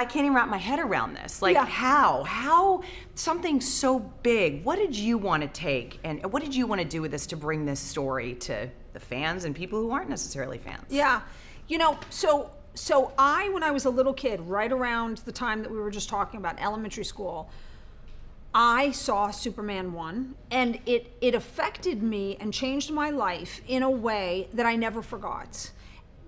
I can't even wrap my head around this. Like, how something so big, what did you want to take and what did you want to do with this to bring this story to the fans and people who aren't necessarily fans? Yeah, you know, so when I was a little kid, right around the time that we were just talking about, elementary school, I saw Superman 1, and it affected me and changed my life in a way that I never forgot.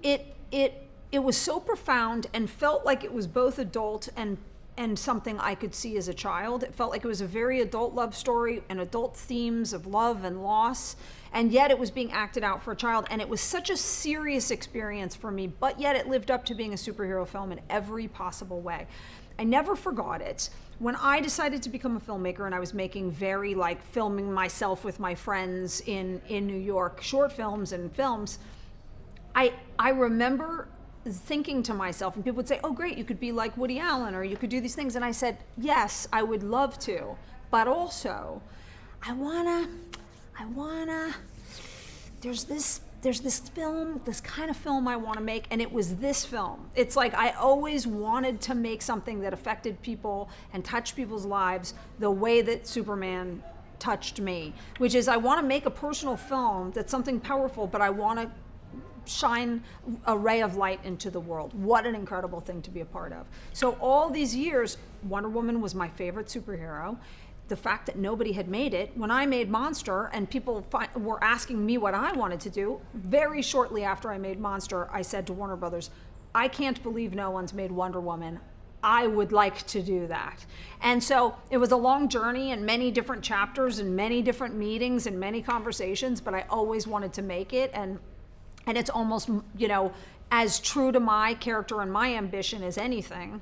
It was so profound and felt like it was both adult and something I could see as a child. It felt like it was a very adult love story and adult themes of love and loss, and yet it was being acted out for a child, and it was such a serious experience for me, but yet it lived up to being a superhero film in every possible way. I never forgot it. When I decided to become a filmmaker, and I was making very, like, filming myself with my friends in New York, short films and films, I remember thinking to myself, and people would say, oh great, you could be like Woody Allen, or you could do these things, and I said, yes, I would love to, but also I wanna, there's this film, this kind of film I want to make, and it was this film. It's like I always wanted to make something that affected people and touched people's lives the way that Superman touched me, which is I want to make a personal film that's something powerful, but I want to shine a ray of light into the world. What an incredible thing to be a part of. So all these years, Wonder Woman was my favorite superhero. The fact that nobody had made it, when I made Monster and people were asking me what I wanted to do, very shortly after I made Monster, I said to Warner Brothers, I can't believe no one's made Wonder Woman. I would like to do that. And so it was a long journey and many different chapters and many different meetings and many conversations, but I always wanted to make it, and it's almost, you know, as true to my character and my ambition as anything.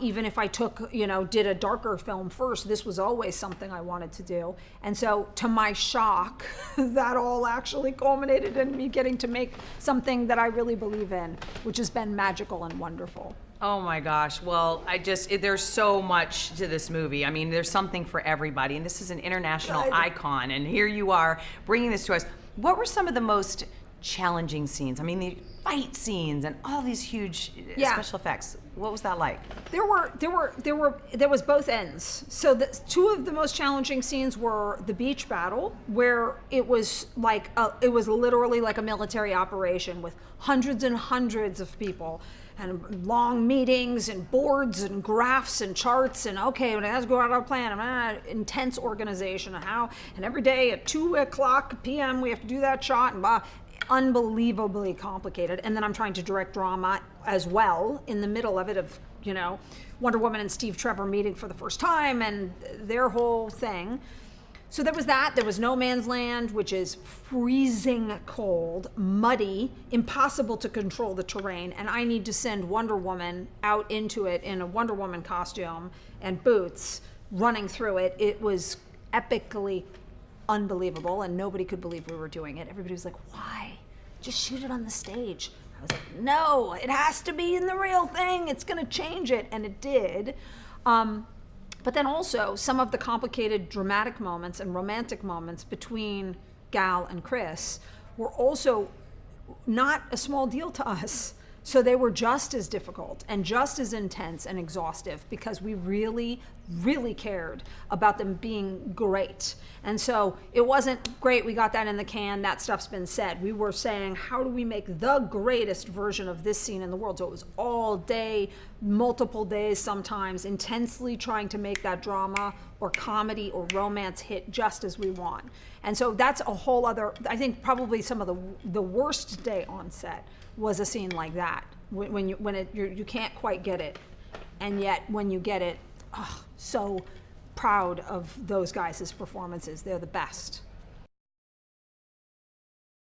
Even if I did a darker film first, this was always something I wanted to do. And so to my shock, that all actually culminated in me getting to make something that I really believe in, which has been magical and wonderful. Oh my gosh. Well, there's so much to this movie. I mean, there's something for everybody, and this is an international icon, and here you are bringing this to us. What were some of the most challenging scenes? I mean, the fight scenes and all these huge special effects. What was that like? There was both ends. So two of the most challenging scenes were the beach battle, where it was literally like a military operation with hundreds and hundreds of people and long meetings and boards and graphs and charts, and okay, when it has to go out our plan, intense organization, and every day at 2:00 p.m. we have to do that shot, and blah. Unbelievably complicated. And then I'm trying to direct drama as well in the middle of it, of, you know, Wonder Woman and Steve Trevor meeting for the first time and their whole thing. So there was that. There was No Man's Land, which is freezing cold, muddy, impossible to control the terrain, and I need to send Wonder Woman out into it in a Wonder Woman costume and boots, running through it. It was epically unbelievable, and nobody could believe we were doing it. Everybody was like, why? Just shoot it on the stage. I was like, no, it has to be in the real thing. It's going to change it, and it did. But then also some of the complicated dramatic moments and romantic moments between Gal and Chris were also not a small deal to us. So they were just as difficult and just as intense and exhaustive, because we really, really cared about them being great. And so it wasn't great, we got that in the can, that stuff's been said. We were saying, how do we make the greatest version of this scene in the world? So it was all day, multiple days sometimes, intensely trying to make that drama or comedy or romance hit just as we want. And so that's a whole other, I think probably some of the worst day on set was a scene like that, when you can't quite get it, and yet when you get it, so proud of those guys' performances. They're the best.